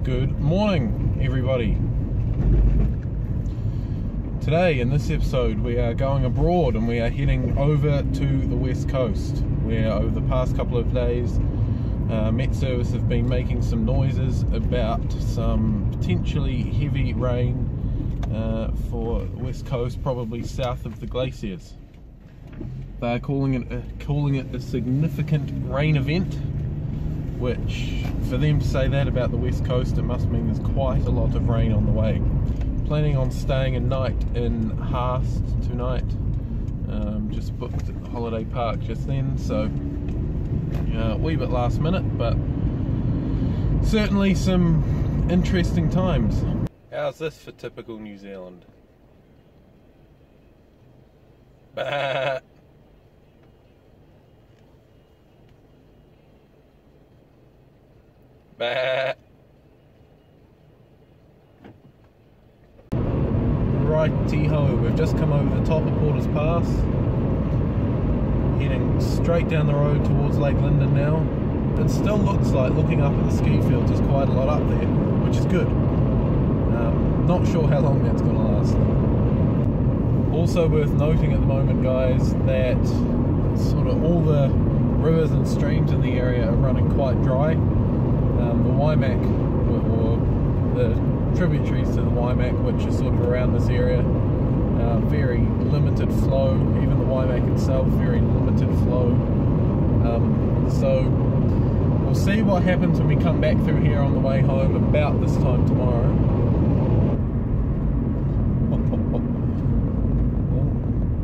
Good morning, everybody. Today in this episode we are going abroad and we are heading over to the west coast, where over the past couple of days MetService have been making some noises about some potentially heavy rain for the west coast, probably south of the glaciers. They are calling it a significant rain event, which for them to say that about the west coast, it must mean there's quite a lot of rain on the way. Planning on staying a night in Haast tonight. Just booked at the holiday park just then, so a wee bit last minute, but certainly some interesting times. How's this for typical New Zealand? Bah. Bah. Righty-ho, we've just come over the top of Porter's Pass, heading straight down the road towards Lake Linden now. It still looks like, looking up at the ski fields, there's quite a lot up there, which is good. Not sure how long that's going to last. Also worth noting at the moment, guys, that sort of all the rivers and streams in the area are running quite dry. The Waimak, or the tributaries to the Waimak, which is sort of around this area, very limited flow. Even the Waimak itself, very limited flow. So we'll see what happens when we come back through here on the way home about this time tomorrow.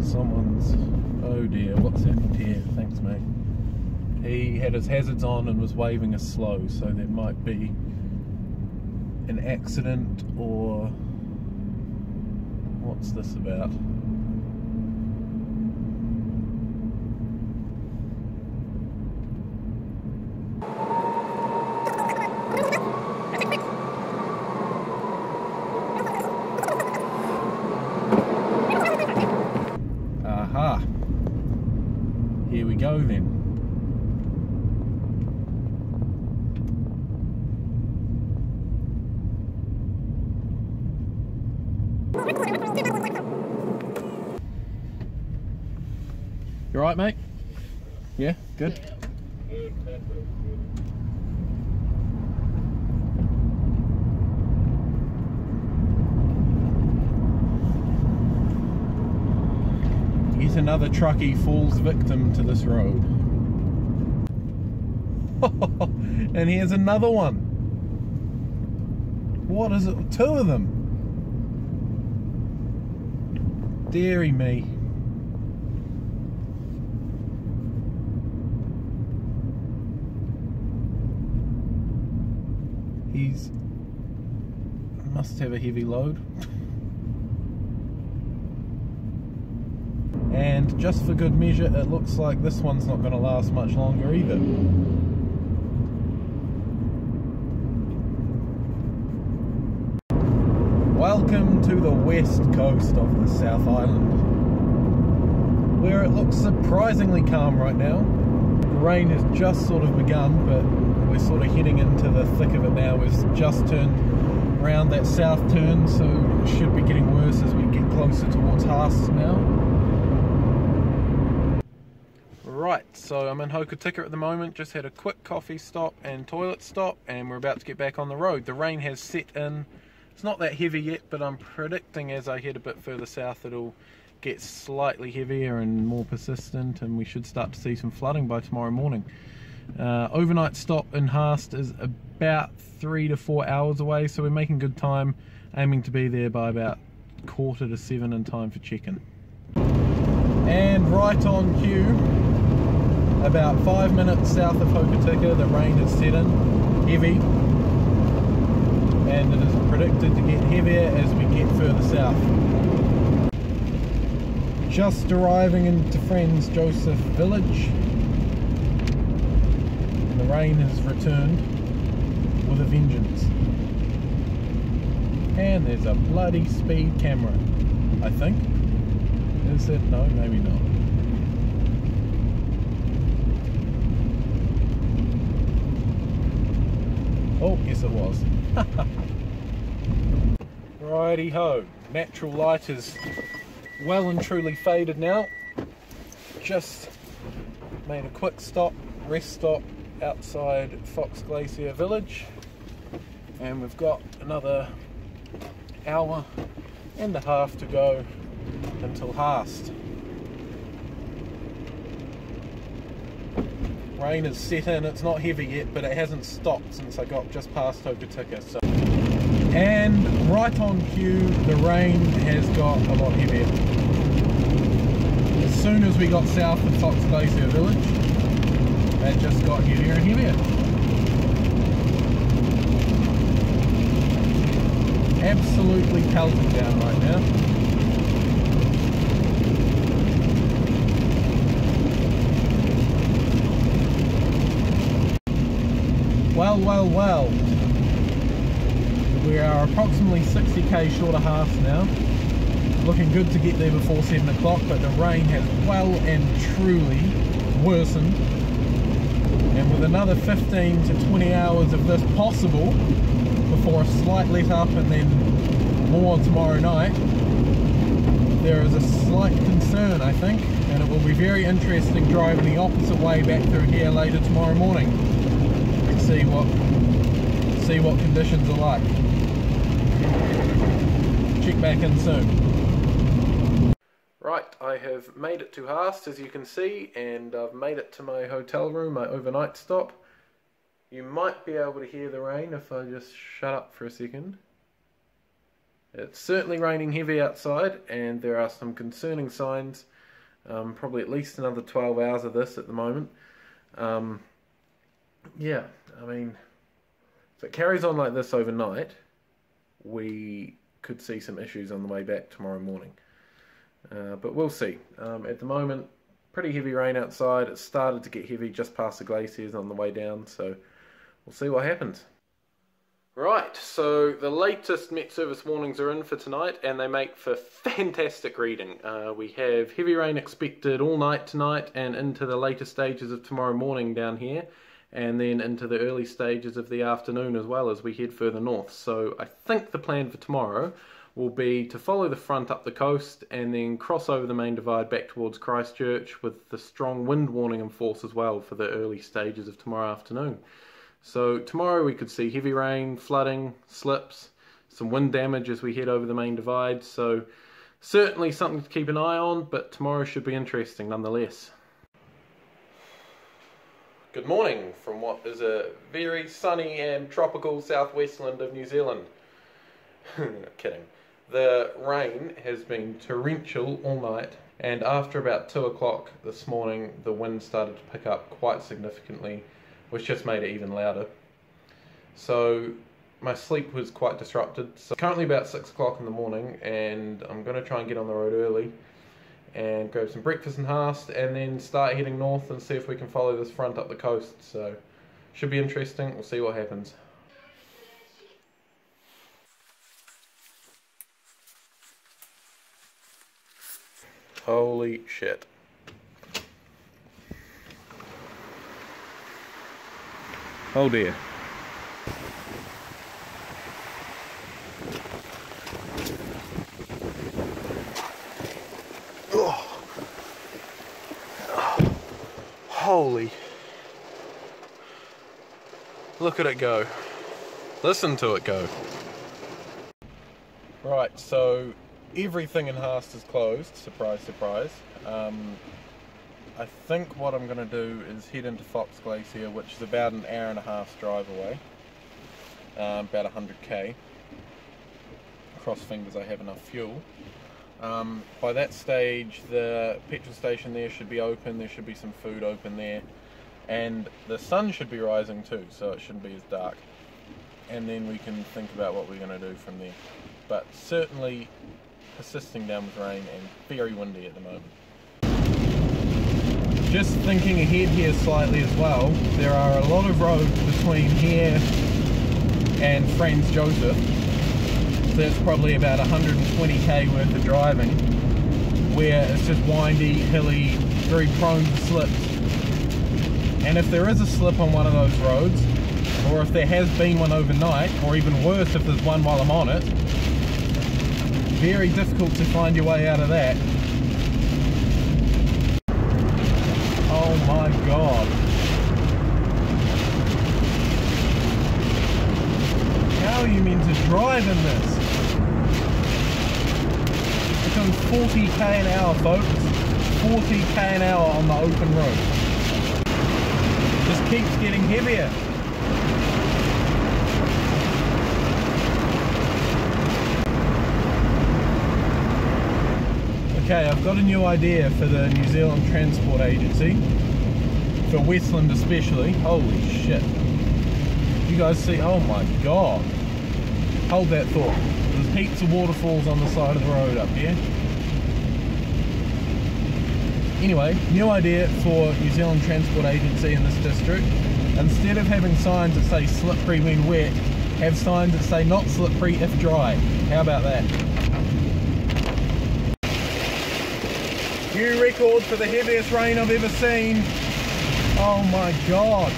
Someone's, oh dear, what's happened here? Thanks, mate. He had his hazards on and was waving us slow, so there might be an accident, or what's this about? Aha, here we go then. You alright, mate? Yeah, good? Yet another truckie falls victim to this road. And here's another one. What is it? Two of them. Deary me. He's must have a heavy load. And just for good measure, it looks like this one's not going to last much longer either. Welcome to the west coast of the South Island, where it looks surprisingly calm right now. The rain has just sort of begun, but we're sort of heading into the thick of it now. We've just turned around that south turn, so it should be getting worse as we get closer towards Haast now. Right, so I'm in Hokitika at the moment, just had a quick coffee stop and toilet stop, and we're about to get back on the road. The rain has set in. It's not that heavy yet, but I'm predicting as I head a bit further south it'll get slightly heavier and more persistent, and we should start to see some flooding by tomorrow morning. Overnight stop in Haast is about 3 to 4 hours away, so we're making good time, aiming to be there by about 6:45 in time for check-in. And right on cue, about 5 minutes south of Hokitika, the rain has set in, heavy, and it is predicted to get heavier as we get further south. Just arriving into Friends Joseph Village, and the rain has returned with a vengeance. And there's a bloody speed camera, I think. Is it? No, maybe not. Oh, yes it was. Righty ho, natural light is well and truly faded now. Just made a quick stop, rest stop outside Fox Glacier Village, and we've got another hour and a half to go until Haast. Rain has set in, it's not heavy yet, but it hasn't stopped since I got just past Hokitika. So. And right on cue, the rain has got a lot heavier. As soon as we got south of Fox Glacier Village, it just got heavier and heavier. Absolutely pelting down right now. Well. We are approximately 60k short of Haast now. Looking good to get there before 7 o'clock, but the rain has well and truly worsened. And with another 15 to 20 hours of this possible, before a slight let up and then more tomorrow night, there is a slight concern, I think, and it will be very interesting driving the opposite way back through here later tomorrow morning and see what conditions are like. Check back in soon. Right, I have made it to Haast, as you can see, and I've made it to my hotel room, my overnight stop. You might be able to hear the rain if I just shut up for a second. It's certainly raining heavy outside, and there are some concerning signs. Probably at least another 12 hours of this at the moment. Yeah, I mean, if it carries on like this overnight, we could see some issues on the way back tomorrow morning. But we'll see. At the moment, pretty heavy rain outside. It started to get heavy just past the glaciers on the way down, so we'll see what happens. Right, so the latest MetService warnings are in for tonight, and they make for fantastic reading. We have heavy rain expected all night tonight and into the later stages of tomorrow morning down here, and then into the early stages of the afternoon as well as we head further north. So I think the plan for tomorrow will be to follow the front up the coast and then cross over the main divide back towards Christchurch, with the strong wind warning in force as well for the early stages of tomorrow afternoon. So tomorrow we could see heavy rain, flooding, slips, some wind damage as we head over the main divide. So certainly something to keep an eye on, but tomorrow should be interesting nonetheless. Good morning from what is a very sunny and tropical South Westland of New Zealand. Kidding. The rain has been torrential all night, and after about 2 o'clock this morning the wind started to pick up quite significantly, which just made it even louder. So my sleep was quite disrupted. So currently about 6 o'clock in the morning, and I'm going to try and get on the road early and grab some breakfast in Haast, and then start heading north and see if we can follow this front up the coast. So should be interesting. We'll see what happens. Holy shit. Oh dear. Oh. Oh. Holy. Look at it go. Listen to it go. Right, so everything in Haast is closed, surprise, surprise. I think what I'm going to do is head into Fox Glacier, which is about an hour and a half drive away, about 100k. Cross fingers I have enough fuel. By that stage the petrol station there should be open, there should be some food open there, and the sun should be rising too, so it shouldn't be as dark. And then we can think about what we're going to do from there. But certainly persisting down with rain and very windy at the moment. Just thinking ahead here slightly as well, there are a lot of roads between here and Franz Josef. So that's probably about 120k worth of driving, where it's just windy, hilly, very prone to slips. And if there is a slip on one of those roads, or if there has been one overnight, or even worse if there's one while I'm on it. Very difficult to find your way out of that. Oh my god. How are you meant to drive in this? It's going 40k an hour, folks. 40k an hour on the open road. Just keeps getting heavier. Okay, I've got a new idea for the New Zealand Transport Agency, for Westland especially. Holy shit. You guys see, oh my god. Hold that thought. There's heaps of waterfalls on the side of the road up here. Anyway, new idea for New Zealand Transport Agency in this district. Instead of having signs that say slippery when wet, have signs that say not slippery if dry. How about that? New record for the heaviest rain I've ever seen. Oh my god.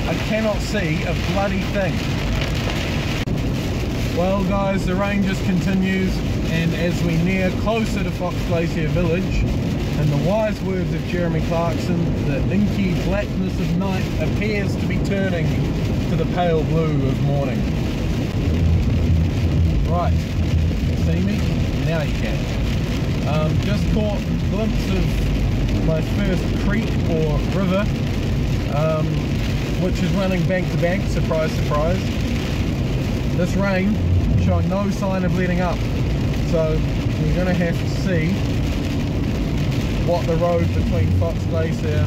I cannot see a bloody thing. Well guys, the rain just continues, and as we near closer to Fox Glacier Village, in the wise words of Jeremy Clarkson, the inky blackness of night appears to be turning to the pale blue of morning. Right, see me? Now you can. Just caught a glimpse of my first creek or river, which is running bank to bank, surprise surprise. This rain showing no sign of letting up, so we're going to have to see what the road between Fox Glacier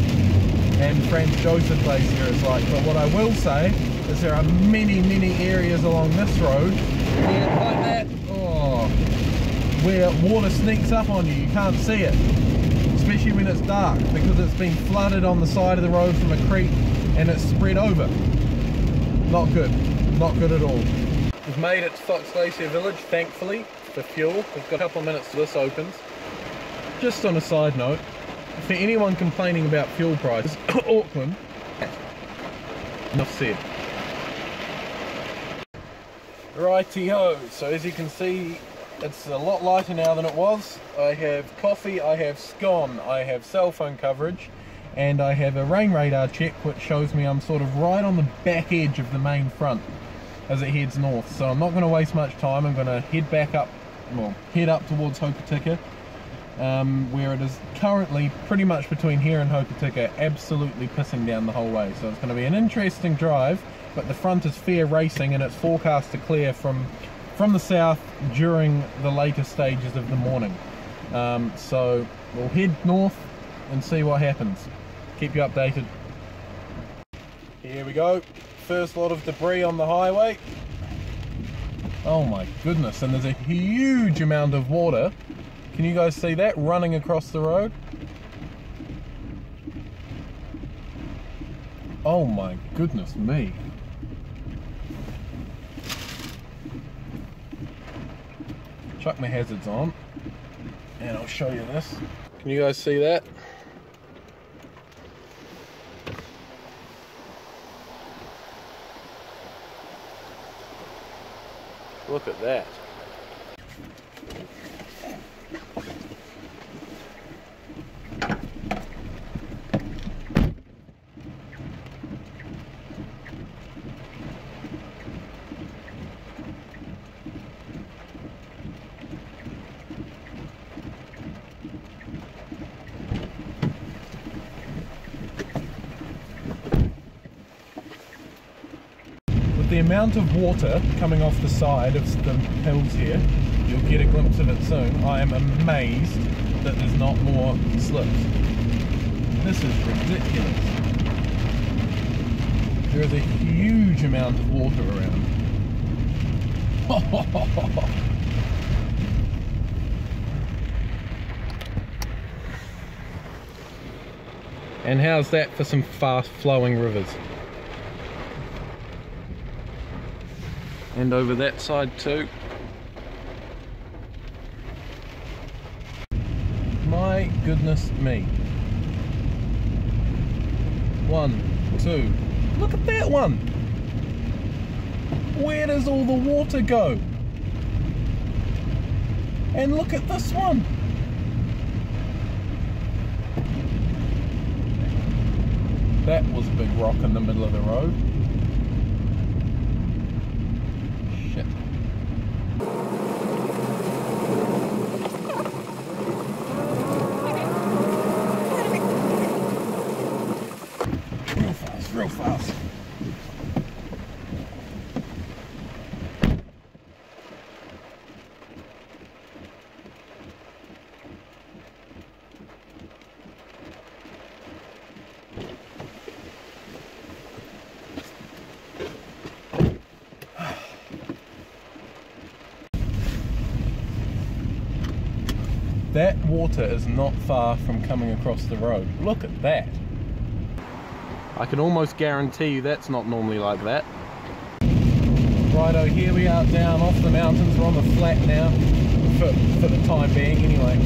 and Franz Josef Glacier is like. But what I will say is there are many areas along this road where, like that, oh, where water sneaks up on you. You can't see it, especially when it's dark, because it's been flooded on the side of the road from a creek and it's spread over. Not good, not good at all. We've made it to Fox Glacier Village, thankfully, for fuel. We've got a couple of minutes till this opens. Just on a side note, for anyone complaining about fuel prices, Auckland, enough said. Righty-ho, so as you can see, it's a lot lighter now than it was. I have coffee, I have scone, I have cell phone coverage, and I have a rain radar check which shows me I'm sort of right on the back edge of the main front as it heads north. So I'm not going to waste much time. I'm going to head back up, well, head up towards Hokitika, where it is currently pretty much between here and Hokitika, absolutely pissing down the whole way. So it's going to be an interesting drive, but the front is fair racing and it's forecast to clear from the south during the later stages of the morning. So we'll head north and see what happens. Keep you updated. Here we go. First lot of debris on the highway. Oh my goodness, and there's a huge amount of water. Can you guys see that running across the road? Oh my goodness me. Chuck my hazards on and I'll show you this. Can you guys see that? Look at that. The amount of water coming off the side of the hills here, you'll get a glimpse of it soon. I am amazed that there's not more slips. This is ridiculous. There is a huge amount of water around. And how's that for some fast flowing rivers? And over that side too. My goodness me. 1, too. Look at that one. Where does all the water go? And look at this one. That was a big rock in the middle of the road. Shit. Real fast, real fast. That water is not far from coming across the road. Look at that. I can almost guarantee you that's not normally like that. Righto, here we are down off the mountains. We're on the flat now, for the time being anyway.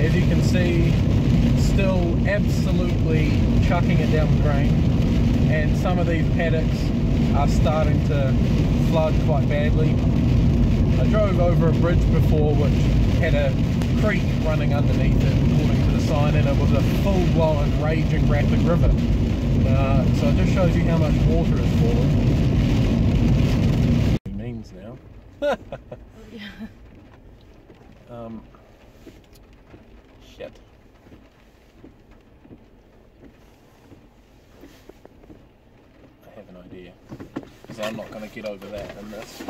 As you can see, still absolutely chucking it down with rain. And some of these paddocks are starting to flood quite badly. I drove over a bridge before which had a creek running underneath it according to the sign, and it was a full-blown raging rapid river. So it just shows you how much water is falling. It means now. Shit. I have an idea, because I'm not going to get over that in this.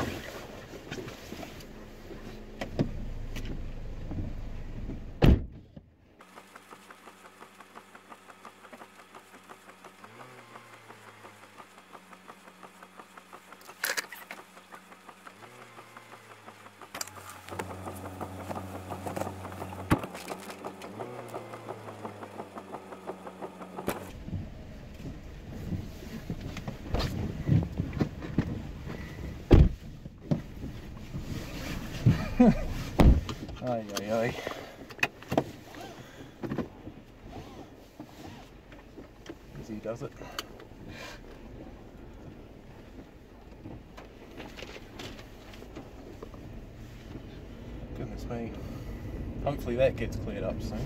Ay, ay, ay. As he does it. Goodness me. Hopefully that gets cleared up soon.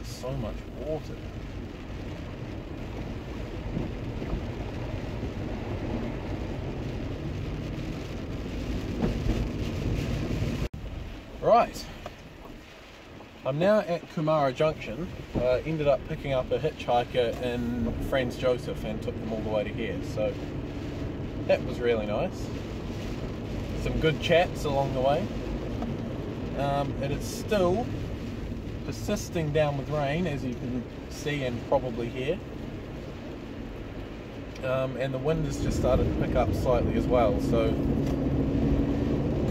So much water. Right, I'm now at Kumara Junction. Ended up picking up a hitchhiker in Franz Joseph and took them all the way to here, so that was really nice. Some good chats along the way. It is still persisting down with rain, as you can see and probably hear, and the wind has just started to pick up slightly as well, so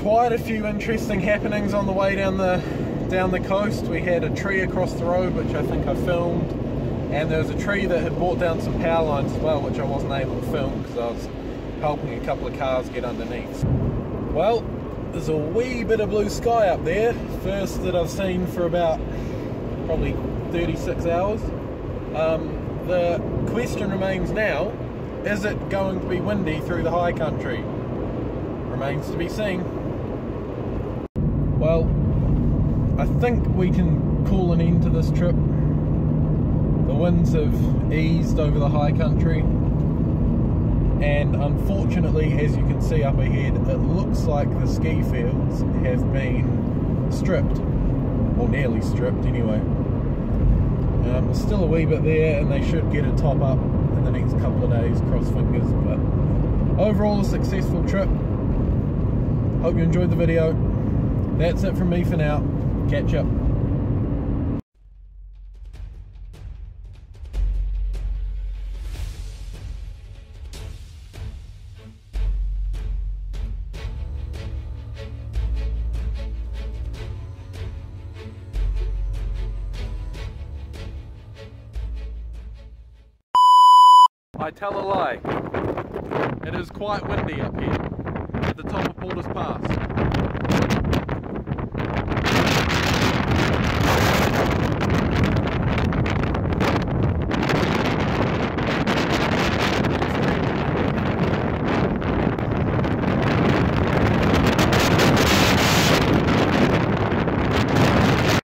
quite a few interesting happenings on the way down the coast. We had a tree across the road which I think I filmed, and there was a tree that had brought down some power lines as well, which I wasn't able to film because I was helping a couple of cars get underneath. Well, there's a wee bit of blue sky up there, first that I've seen for about probably 36 hours. The question remains now, is it going to be windy through the high country? Remains to be seen. Well, I think we can call an end to this trip. The winds have eased over the high country, and unfortunately, as you can see up ahead, it looks like the ski fields have been stripped. Or nearly stripped anyway. There's still a wee bit there, and they should get a top up in the next couple of days, cross fingers. But overall, a successful trip. Hope you enjoyed the video. That's it from me for now. Catch up. I tell a lie. It is quite windy up here.